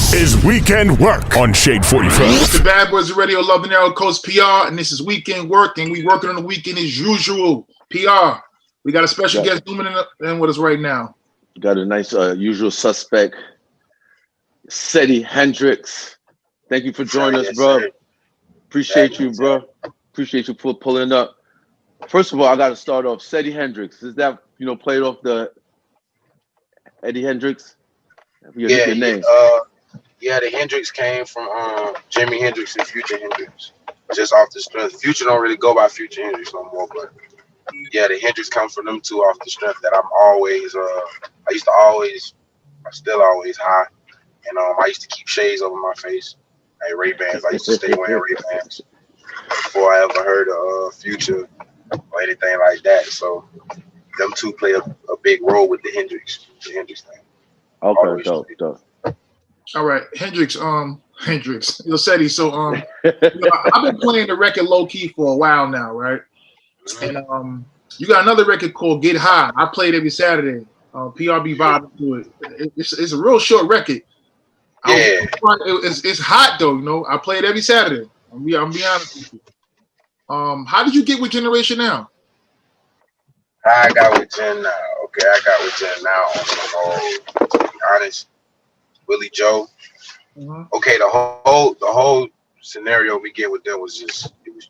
This is Weekend Work on Shade 45. The Bad Boys of Radio, Love Dinero, Coach PR, and this is Weekend Work, and we working on the weekend as usual. PR, we got a special guest zooming in with us right now. Got a nice usual suspect, Seddy Hendrinx. Thank you for joining us, bro. Appreciate you, bro. Appreciate you for pulling up. First of all, I got to start off. Seddy Hendrinx. Is that, played off the Eddie Hendrix? Yeah, name. The Hendrix came from Jimi Hendrix and Future Hendrix. Just off the strength. Future don't really go by Future Hendrix no more, but yeah, the Hendrix comes from them two off the strength that I'm always I still always high. And I used to keep shades over my face. Like Ray-Bans. I used to stay wearing Ray-Bans before I ever heard of Future or anything like that. So them two play a big role with the Hendrix thing. Okay, dope. All right, Hendrix. Seddy. So I've been playing the record low key for a while now, right? And you got another record called Get High. I play it every Saturday. PRB vibing to it. It's a real short record. Yeah. It's hot though, I play it every Saturday. I'm be honest with you. How did you get with Generation Now? I got with Gen Now. Okay, I got with Gen Now on some old, to be honest, Willie Joe. Mm-hmm. Okay, the whole scenario we get with them was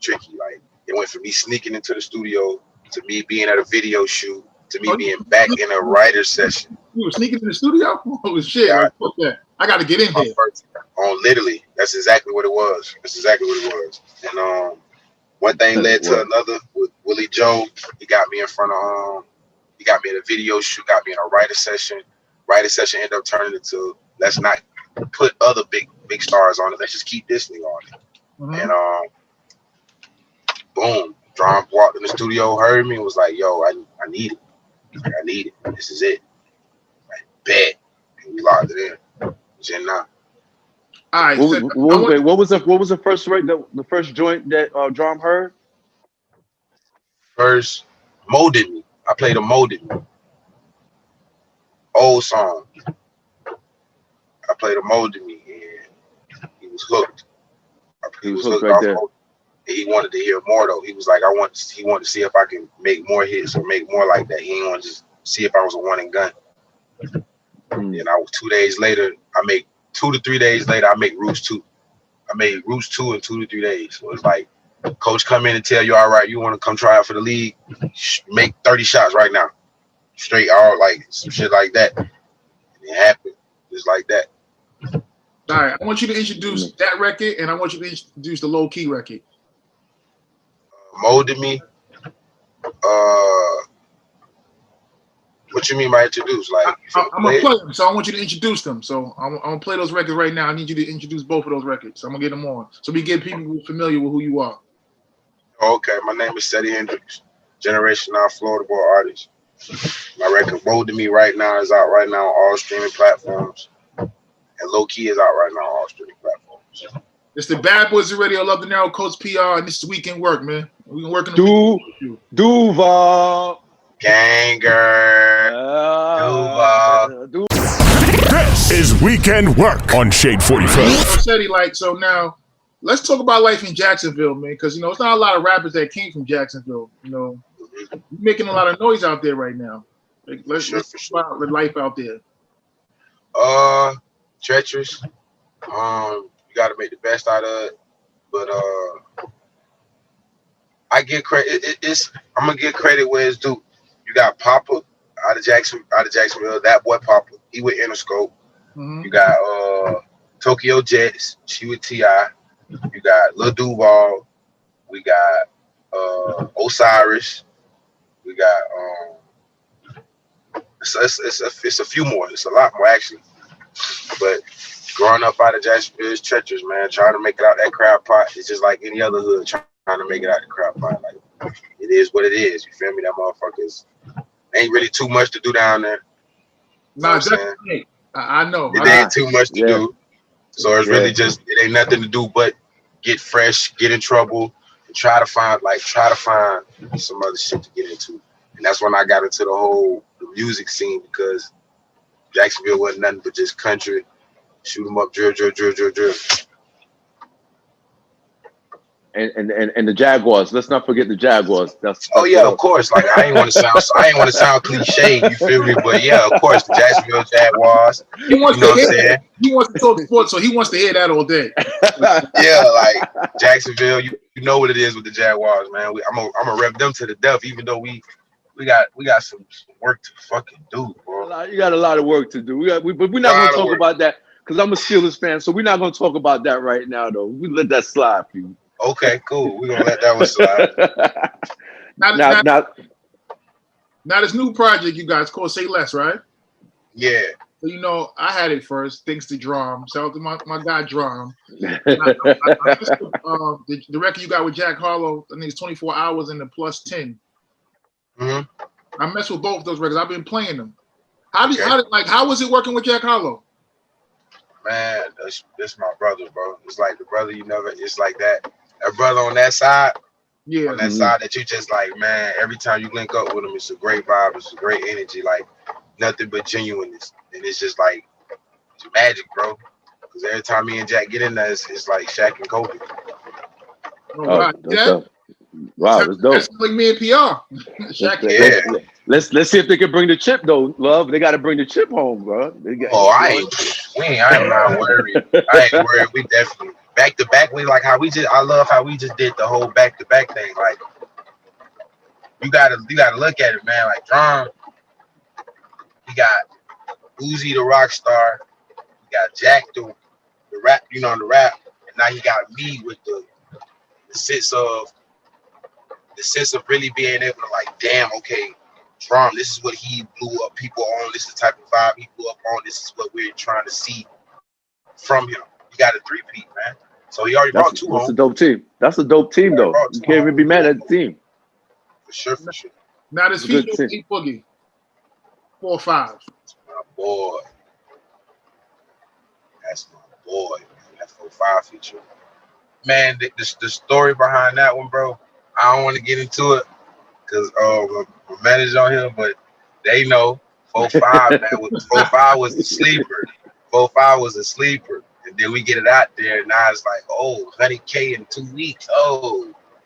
tricky. Like it went from me sneaking into the studio to me being at a video shoot to me being back in a writer's session. You were sneaking in the studio? Oh shit! Yeah, fuck that. I got to get in here. Literally, that's exactly what it was. And one thing led to another with Willie Joe. He got me in front of he got me in a video shoot, got me in a writer session. Writer session ended up turning into let's not put other big stars on it. Let's just keep this nigga on it. Mm-hmm. And boom, Drum walked in the studio, heard me, and was like, "Yo, I need it. I need it. This is it." Like, bet. And we locked it in. Gen Now. All right. What was the first the first joint that Drum heard? First, Molded Me. I played a Molded Me. Old song. I played a Molded Me and he was hooked. He was hooked right there. He wanted to hear more though. He was like, he wanted to see if I can make more hits or make more like that. He didn't want to just see if I was a one and gun. And 2 days later, 2 to 3 days later, I make Roots 2. I made Roots 2 in 2 to 3 days. So it's like, coach come in and tell you, all right, you want to come try out for the league? Make 30 shots right now. Straight out, like some shit like that. And it happened just like that. All right, I want you to introduce that record, and I want you to introduce the low key record. Molded Me. What you mean by introduce? Like I'm gonna play them, so I want you to introduce them. So I'm gonna play those records right now. I need you to introduce both of those records. I'm gonna get them on, so we get people familiar with who you are. Okay, my name is Seddy Hendrinx, Generation Now Florida boy artist. My record Molded Me right now is out right now on all streaming platforms, and Low Key is out right now on all streaming platforms. It's the Bad Boys of Radio, Love Dinero, Coach PR, and this is Weekend Work, man. We've been working on Duval. Ganger. Duval. This is Weekend Work on Shade 45. Seddy, so now let's talk about life in Jacksonville, man, because it's not a lot of rappers that came from Jacksonville. You're making a lot of noise out there right now. Let's talk about the life out there. Treacherous. You got to make the best out of it, but I get credit. I'm gonna get credit where it's due. You got Papa out of Jacksonville. That boy Papa, he with Interscope. Mm-hmm. You got Tokyo Jets. She with T.I. You got Lil Duval. We got Osiris. We got it's a few more. It's a lot more actually. But growing up out of Jacksonville is treacherous, man. Trying to make it out that crab pot is just like any other hood trying to make it out the crab pot. Like it is what it is. You feel me? That motherfuckers ain't really too much to do down there. No, definitely. I know. It ain't too much to do. So it's really just it ain't nothing to do but get fresh, get in trouble, and try to find some other shit to get into. And that's when I got into the music scene because Jacksonville wasn't nothing but just country Shoot them up, drill. And the Jaguars. Let's not forget the Jaguars. That's yeah, of course. Like I ain't want to sound cliche. You feel me? But yeah, of course, the Jacksonville Jaguars. He wants you know to what I'm saying? He wants to talk sports, so he wants to hear that all day. Yeah, like Jacksonville. You know what it is with the Jaguars, man. I'm gonna rep them to the death, even though we got some work to fucking do, bro. You got a lot of work to do. But we're not going to talk about that because I'm a Steelers fan, so we're not going to talk about that right now, though. We let that slide for you. Okay, cool. We're gonna let that one slide. Now, this new project you guys called Say Less, right? Yeah. So, I had it first, thanks to Drum. Shout out to my guy Drum. I missed the record you got with Jack Harlow, I think it's 24 Hours and the Plus 10. Mm-hmm. I messed with both those records. I've been playing them. How was it working with Jack Harlow? Man, that's my brother, bro. It's like the brother you never. It's like that brother on that side. Yeah. On that side that you just like, man. Every time you link up with him, it's a great vibe. It's a great energy. Like nothing but genuineness, and it's just like it's magic, bro. Because every time me and Jack get in there, it's like Shaq and Kobe. Wow, that's dope. That's like me and PR. Yeah. Let's see if they can bring the chip though, love. They got to bring the chip home, bro. I am not worried. I ain't worried. We definitely back to back. I love how we just did the whole back to back thing. Like you gotta look at it, man. Like Drum, he got Uzi the rock star, he got Jack the rap, the rap, and now he got me with the sense of really being able to like, damn, okay. Drum, this is what he blew up people on. This is the type of vibe he blew up on. This is what we're trying to see from him. He got a 3-peat, man. So he already brought two home. That's a dope team. That's a dope team, though. You can't even be mad at the team. For sure. Now this feature with Boogie. 4 or 5. That's my boy. Man. That 4-5 feature. Man, the story behind that one, bro. I don't want to get into it. Because my manager on here, but they know 4-5, man. 4-5 was the sleeper. 4-5 was a sleeper. And then we get it out there, and now it's like, 100K in 2 weeks.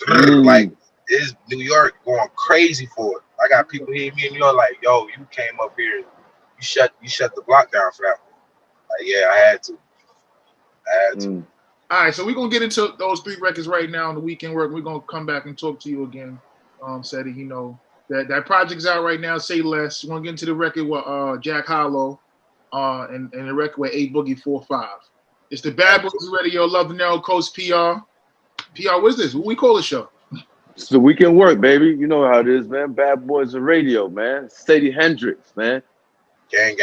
Like, it's New York going crazy for it. I got people here, me and New York, like, yo, you came up here and you shut the block down for that one. Like, yeah, I had to. All right, so we're going to get into those 3 records right now on the weekend work. We're going to come back and talk to you again. Seddy, that project's out right now. Say Less. We're gonna get into the record with Jack Harlow, and the record with A Boogie 4-5. It's the Bad Boys Radio. Love the Narrow Coast PR. What is this? What we call the show? It's the weekend work, baby. You know how it is, man. Bad Boys Radio, man. Seddy Hendrinx, man. Gang.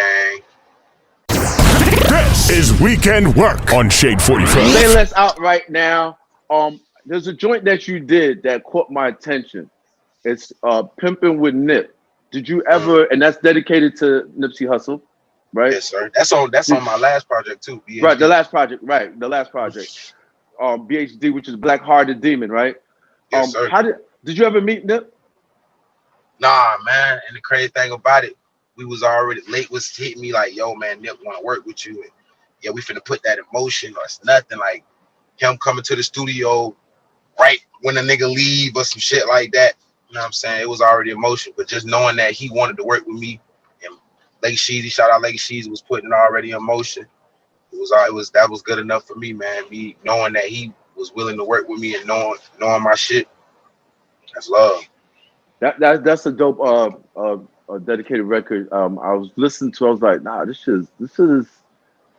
This is Weekend Work on Shade 45. Say Less out right now. There's a joint that you did that caught my attention. It's Pimpin' with Nip. Did you ever? And that's dedicated to Nipsey Hussle, right? Yes, sir. That's on my last project too. BHD. Right, the last project. BHD, which is Black Hearted Demon, right? Yes, sir. Did you ever meet Nip? Nah, man. And the crazy thing about it, we was already late. Was hitting me like, yo, man, Nip want to work with you, and yeah, we finna put that in motion. Or it's nothing like him coming to the studio right when a nigga leave or some shit like that. You know what I'm saying? It was already in motion, but just knowing that he wanted to work with me, and Lake Sheezy, shout out Lake Sheezy, was putting it already in motion. That was good enough for me, man. Me knowing that he was willing to work with me and knowing my shit. That's love. That's a dope a dedicated record. I was listening to. I was like, nah, this is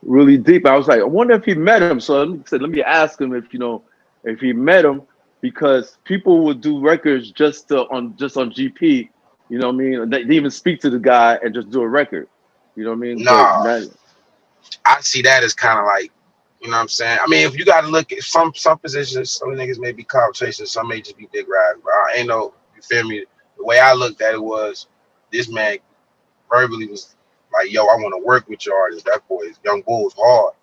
really deep. I was like, I wonder if he met him. So let me ask him if he met him, because people would do records just on GP. You know what I mean? They even speak to the guy and just do a record. You know what I mean? Nah, I see that as kind of like, you know what I'm saying? I mean, if you got to look at some positions, some niggas may be clout chasing, some may just be big riders. But I ain't no, you feel me? The way I looked at it was, this man verbally was like, yo, I want to work with your artist. That boy is Young Bull's hard.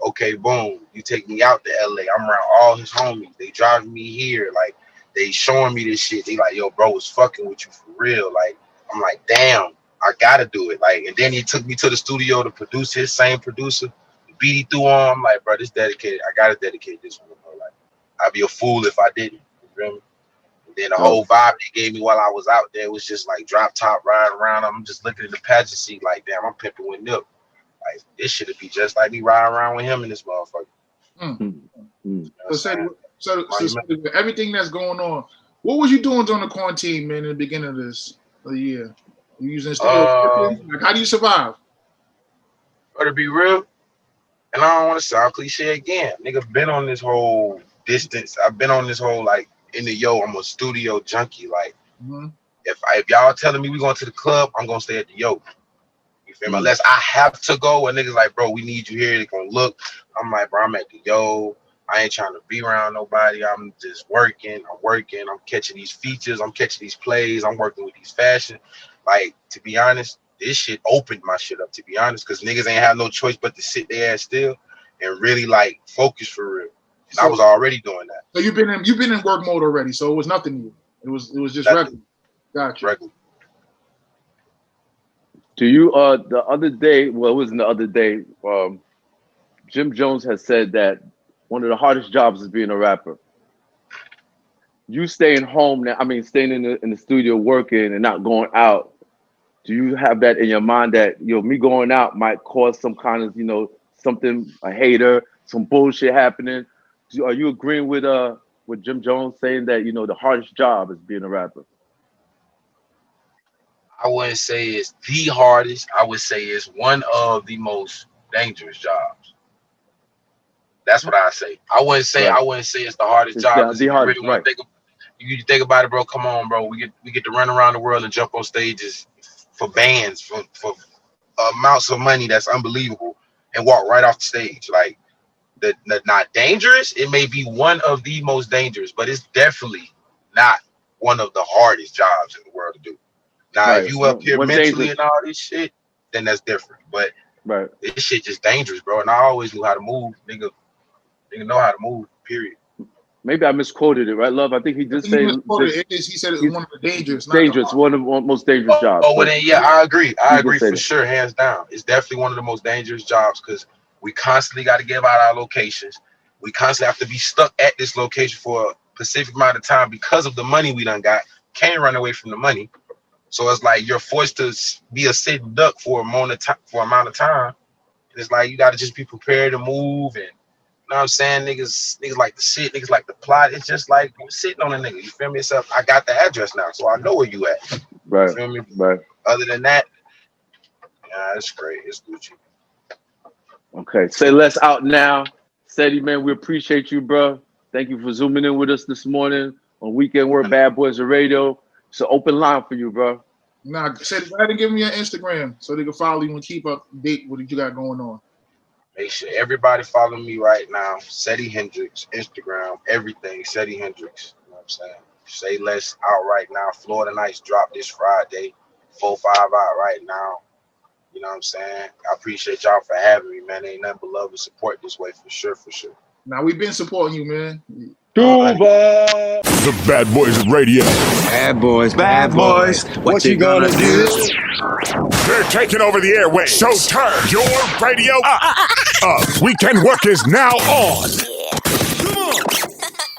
Okay, boom. You take me out to LA. I'm around all his homies. They driving me here. Like, they showing me this shit. They like, yo, bro was fucking with you for real. Like, I'm like, damn, I gotta do it. Like, and then he took me to the studio to produce his same producer, beat through on. I'm like, bro, this dedicated. I gotta dedicate this one, bro. Like, I'd be a fool if I didn't. You feel me? And then the whole vibe they gave me while I was out there was just like drop top riding around. I'm just looking at the pageantry like, damn, I'm pimping with Nip. Like, this should be just like me riding around with him in this motherfucker. So everything that's going on, what was you doing during the quarantine, man, in the beginning of this year? You using studio? Like, how do you survive? But to be real, and I don't want to sound cliche again, nigga, been on this whole distance. I've been on this whole, like, in the I'm a studio junkie. Like, if y'all telling me we going to the club, I'm going to stay at the You feel me? Unless I have to go, and niggas like, bro, we need you here. They going to look. I'm like, bro, I'm at the I ain't trying to be around nobody. I'm just working. I'm catching these features. I'm catching these plays. I'm working with these fashion. Like, to be honest, this shit opened my shit up, to be honest, because niggas ain't have no choice but to sit their ass still and really, like, focus for real. And I was already doing that. So you've been in work mode already, so it was nothing new. It was just regular. Gotcha. Regular. Do you the other day, well, it wasn't the other day, Jim Jones has said that one of the hardest jobs is being a rapper. You staying home now, staying in the studio working and not going out. Do you have that in your mind that, me going out might cause some kind of, something, a hater, some bullshit happening? Are you agreeing with Jim Jones saying that, the hardest job is being a rapper? I wouldn't say it's the hardest. I would say it's one of the most dangerous jobs. That's what I say. I wouldn't say it's the hardest job. The hardest, really right. You think about it, bro. Come on, bro. We get to run around the world and jump on stages for bands for amounts of money that's unbelievable and walk right off the stage. Like, not dangerous. It may be one of the most dangerous, but it's definitely not one of the hardest jobs in the world to do. Now, if you up here mentally and all this shit, then that's different. But this shit just dangerous, bro. And I always knew how to move, nigga. Nigga know how to move, period. Maybe I misquoted it, right, Love? I think he did say he said it was one of the dangerous. One of the most dangerous jobs. Oh, well then, yeah, I agree. I agree for sure, hands down. It's definitely one of the most dangerous jobs because we constantly got to give out our locations. We constantly have to be stuck at this location for a specific amount of time because of the money we done got. Can't run away from the money. So it's like you're forced to be a sitting duck for amount of time. And it's like you got to just be prepared to move and. You know what I'm saying? Niggas like the shit, niggas like the plot. It's just like I'm sitting on a nigga. You feel me? So I got the address now, so I know where you at. Right. You feel me? Right. Other than that, it's great. It's Gucci. Okay. Say less out now. Seddy, man, we appreciate you, bro. Thank you for zooming in with us this morning on Weekend Work Bad Boys of Radio. It's an open line for you, bro. Nah, Seddy, go ahead and give me your Instagram so they can follow you and keep up to date with what you got going on. Make sure everybody follow me right now. Seddy Hendrinx, Instagram, everything. Seddy Hendrinx. You know what I'm saying? Say less out right now. Florida Nights drop this Friday. 4-5 out right now. You know what I'm saying? I appreciate y'all for having me, man. Ain't nothing but love and support this way for sure, for sure. Now we've been supporting you, man. Duval. The Bad Boys of Radio. Bad boys. What you gonna do? They're taking over the airwaves. So turn your radio up. Weekend Work is now on.